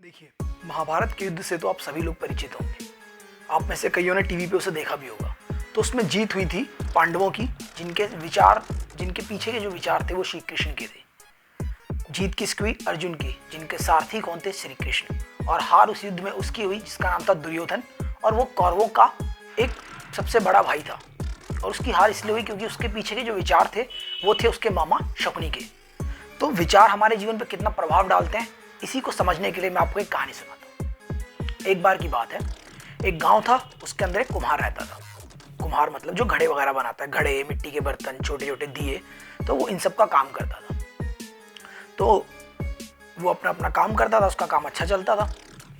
देखिए, महाभारत के युद्ध से तो आप सभी लोग परिचित होंगे। आप में से कईयों ने टीवी पे उसे देखा भी होगा। तो उसमें जीत हुई थी पांडवों की, जिनके पीछे के जो विचार थे वो श्री कृष्ण के थे। जीत किसकी हुई? अर्जुन की, जिनके सारथी कौन थे? श्री कृष्ण। और हार उस युद्ध में उसकी हुई जिसका नाम था दुर्योधन, और वो कौरवों का एक सबसे बड़ा भाई था। और उसकी हार इसलिए हुई क्योंकि उसके पीछे के जो विचार थे वो थे उसके मामा शकुनी के। तो विचार हमारे जीवन पर कितना प्रभाव डालते हैं, इसी को समझने के लिए मैं आपको एक कहानी सुनाता हूँ। एक बार की बात है, एक गांव था, उसके अंदर एक कुम्हार रहता था। कुम्हार मतलब जो घड़े वगैरह बनाता है, घड़े, मिट्टी के बर्तन, छोटे छोटे दिए, तो वो इन सब का काम करता था। तो वो अपना अपना काम करता था, उसका काम अच्छा चलता था।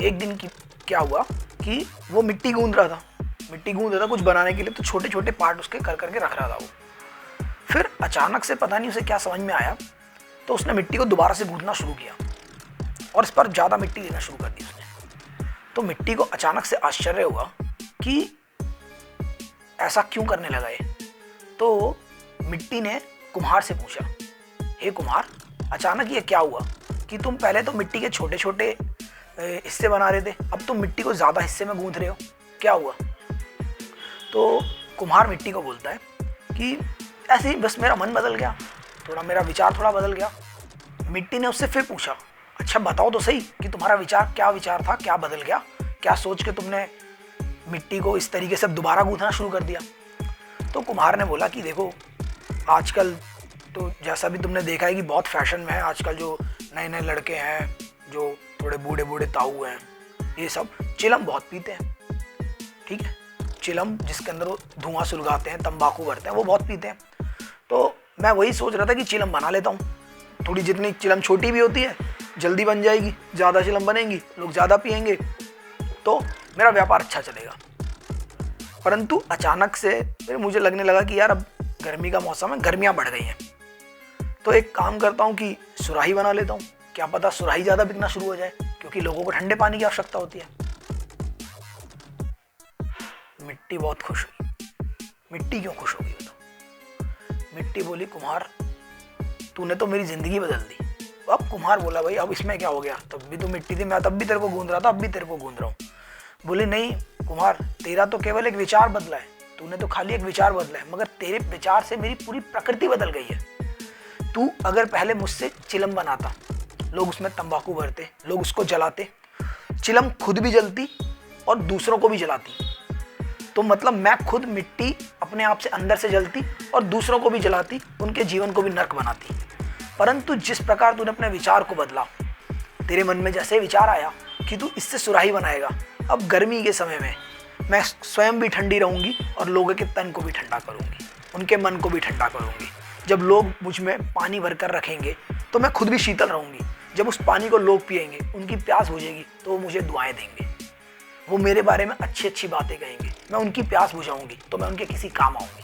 एक दिन की क्या हुआ कि वो मिट्टी गूंद रहा था कुछ बनाने के लिए, तो छोटे छोटे पार्ट उसके कर करके रख रहा था वो। फिर अचानक से पता नहीं उसे क्या समझ में आया, तो उसने मिट्टी को दोबारा से गूंदना शुरू किया और इस पर ज़्यादा मिट्टी लेना शुरू कर दी उसने। तो मिट्टी को अचानक से आश्चर्य हुआ कि ऐसा क्यों करने लगा ये। तो मिट्टी ने कुम्हार से पूछा, हे कुम्हार, अचानक ये क्या हुआ कि तुम पहले तो मिट्टी के छोटे छोटे हिस्से बना रहे थे, अब तुम मिट्टी को ज़्यादा हिस्से में गूंथ रहे हो, क्या हुआ? तो कुम्हार मिट्टी को बोलता है कि ऐसे ही बस मेरा मन बदल गया, मेरा विचार थोड़ा बदल गया। मिट्टी ने उससे फिर पूछा, अच्छा बताओ तो सही कि तुम्हारा क्या विचार था, क्या बदल गया, क्या सोच के तुमने मिट्टी को इस तरीके से दोबारा गूंथना शुरू कर दिया? तो कुम्हार ने बोला कि देखो, आजकल तो जैसा भी तुमने देखा है कि बहुत फैशन में है आजकल, जो नए नए लड़के हैं, जो थोड़े बूढ़े बूढ़े ताऊ हैं, ये सब चिलम बहुत पीते हैं। ठीक है, चिलम जिसके अंदर वो धुआं सुलगाते हैं, तंबाकू भरते हैं, वो बहुत पीते हैं। तो मैं वही सोच रहा था कि चिलम बना लेता हूँ। थोड़ी जितनी चिलम छोटी भी होती है जल्दी बन जाएगी, ज़्यादा चिलम बनेंगी, लोग ज़्यादा पिएंगे, तो मेरा व्यापार अच्छा चलेगा। परंतु अचानक से फिर मुझे लगने लगा कि यार अब गर्मी का मौसम है, गर्मियाँ बढ़ गई हैं, तो एक काम करता हूँ कि सुराही बना लेता हूँ। क्या पता सुराही ज़्यादा बिकना शुरू हो जाए, क्योंकि लोगों को ठंडे पानी की आवश्यकता होती है। मिट्टी बहुत खुश हुई। मिट्टी क्यों खुश होगी बताओ? मिट्टी बोली, कुम्हार तूने तो मेरी ज़िंदगी बदल दी। अब कुम्हार बोला, भाई अब इसमें क्या हो गया, तब भी तो मिट्टी थी, मैं तब भी तेरे को गूंद रहा था, अब भी तेरे को गूंद रहा हूँ। बोले नहीं कुम्हार, तेरा तो केवल एक विचार बदला है, तूने तो खाली एक विचार बदला है, मगर तेरे विचार से मेरी पूरी प्रकृति बदल गई है। तू अगर पहले मुझसे चिलम बनाता, लोग उसमें तंबाकू भरते, लोग उसको जलाते, चिलम खुद भी जलती और दूसरों को भी जलाती, तो मतलब मैं खुद मिट्टी अपने आप से अंदर से जलती और दूसरों को भी जलाती, उनके जीवन को भी नर्क बनाती। परंतु जिस प्रकार तूने अपने विचार को बदला, तेरे मन में जैसे विचार आया कि तू इससे सुराही बनाएगा, अब गर्मी के समय में मैं स्वयं भी ठंडी रहूंगी और लोगों के तन को भी ठंडा करूंगी, उनके मन को भी ठंडा करूंगी। जब लोग मुझ में पानी भर कर रखेंगे तो मैं खुद भी शीतल रहूंगी। जब उस पानी को लोग पिएंगे, उनकी प्यास बुझेगी तो वो मुझे दुआएं देंगे, वो मेरे बारे में अच्छी अच्छी बातें कहेंगे, मैं उनकी प्यास बुझाऊंगी तो मैं उनके किसी काम आऊंगी।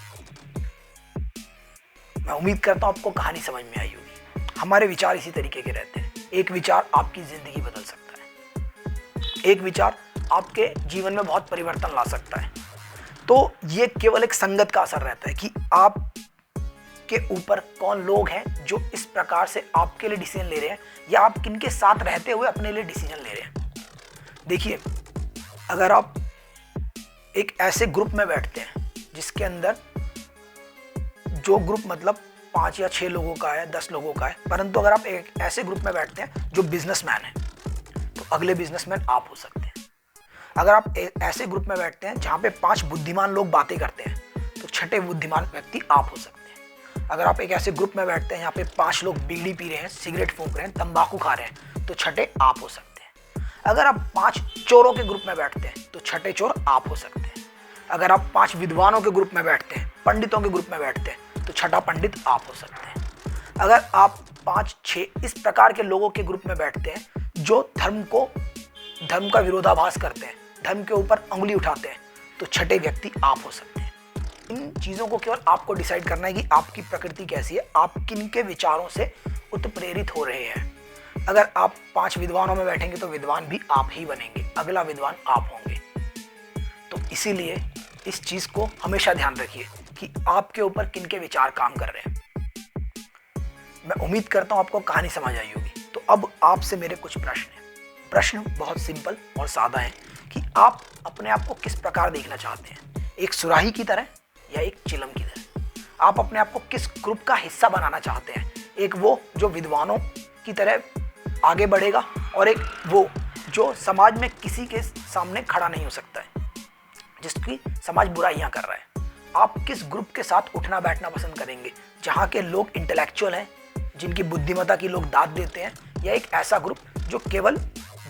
मैं उम्मीद करता हूँ आपको कहानी समझ में आई होगी। हमारे विचार इसी तरीके के रहते हैं। एक विचार आपकी जिंदगी बदल सकता है, एक विचार आपके जीवन में बहुत परिवर्तन ला सकता है। तो ये केवल एक संगत का असर रहता है कि आप के ऊपर कौन लोग हैं जो इस प्रकार से आपके लिए डिसीजन ले रहे हैं, या आप किनके साथ रहते हुए अपने लिए डिसीजन ले रहे हैं। देखिए, अगर आप एक ऐसे ग्रुप में बैठते हैं जिसके अंदर जो ग्रुप मतलब 5 या 6 लोगों का है, 10 लोगों का है, परंतु अगर आप एक ऐसे ग्रुप में बैठते हैं जो बिजनेसमैन है, तो अगले बिजनेसमैन आप हो सकते हैं। अगर आप ऐसे ग्रुप में बैठते हैं जहाँ पे 5 बुद्धिमान लोग बातें करते हैं, तो छठे बुद्धिमान व्यक्ति आप हो सकते हैं। अगर आप एक ऐसे ग्रुप में बैठते हैं यहाँ पे 5 लोग बीड़ी पी रहे हैं, सिगरेट फूंक रहे हैं, तंबाकू खा रहे हैं, तो छठे आप हो सकते हैं। अगर आप 5 चोरों के ग्रुप में बैठते हैं तो छठे चोर आप हो सकते हैं। अगर आप 5 विद्वानों के ग्रुप में बैठते हैं, पंडितों के ग्रुप में बैठते हैं, तो छठा पंडित आप हो सकते हैं। अगर आप 5-6 इस प्रकार के लोगों के ग्रुप में बैठते हैं जो धर्म का विरोधाभास करते हैं, धर्म के ऊपर अंगुली उठाते हैं, तो छठे व्यक्ति आप हो सकते हैं। इन चीज़ों को केवल आपको डिसाइड करना है कि आपकी प्रकृति कैसी है, आप किन के विचारों से उत्प्रेरित हो रहे हैं। अगर आप 5 विद्वानों में बैठेंगे तो विद्वान भी आप ही बनेंगे, अगला विद्वान आप होंगे। तो इसीलिए इस चीज़ को हमेशा ध्यान रखिए कि आपके ऊपर किन के विचार काम कर रहे हैं। मैं उम्मीद करता हूँ आपको कहानी समझ आई होगी। तो अब आपसे मेरे कुछ प्रश्न हैं। प्रश्न बहुत सिंपल और सादा है कि आप अपने आप को किस प्रकार देखना चाहते हैं, एक सुराही की तरह या एक चिलम की तरह। आप अपने आप को किस ग्रुप का हिस्सा बनाना चाहते हैं, एक वो जो विद्वानों की तरह आगे बढ़ेगा और एक वो जो समाज में किसी के सामने खड़ा नहीं हो सकता है, जिसकी समाज बुराइयां कर रहा है। आप किस ग्रुप के साथ उठना बैठना पसंद करेंगे, जहाँ के लोग इंटेलेक्चुअल हैं, जिनकी बुद्धिमत्ता की लोग दाद देते हैं, या एक ऐसा ग्रुप जो केवल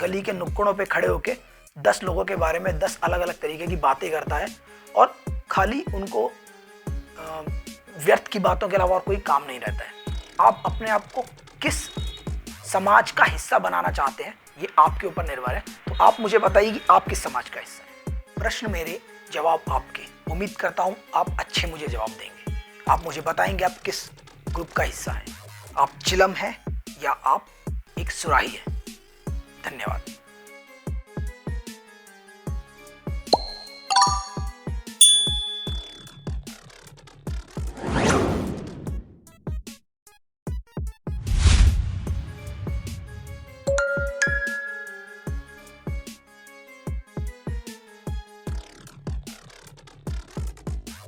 गली के नुक्कड़ों पे खड़े होकर 10 लोगों के बारे में 10 अलग अलग तरीके की बातें करता है और खाली उनको व्यर्थ की बातों के अलावा और कोई काम नहीं रहता है। आप अपने आप को किस समाज का हिस्सा बनाना चाहते हैं, ये आपके ऊपर निर्भर है। तो आप मुझे बताइए कि आप किस समाज का हिस्सा हैं। प्रश्न मेरे, जवाब आपके। उम्मीद करता हूँ आप अच्छे मुझे जवाब देंगे। आप मुझे बताएंगे आप किस ग्रुप का हिस्सा हैं, आप चिलम हैं या आप एक सुराही है। धन्यवाद।